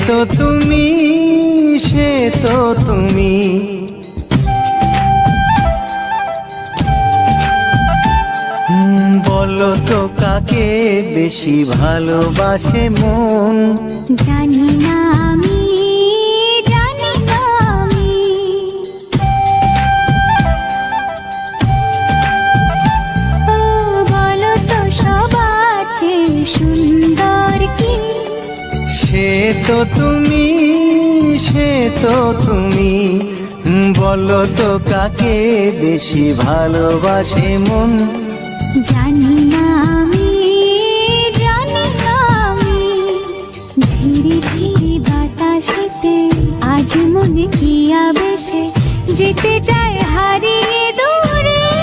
তো তুমি, সে তো তুমি। বলো তো কাকে বেশি ভালোবাসে মন? জানি না আমি, জানি না আমি। ও বলো তো সবার চেয়ে সুন্দর কি? সে তো তুমি, সে তো তুমি। বলো তো কাকে বেশি ভালোবাসে মন? জানি না আমি, জানি না আমি। ঝিরি ঝিরি বাতাসেতে আজ মনে কি আবেশে যেতে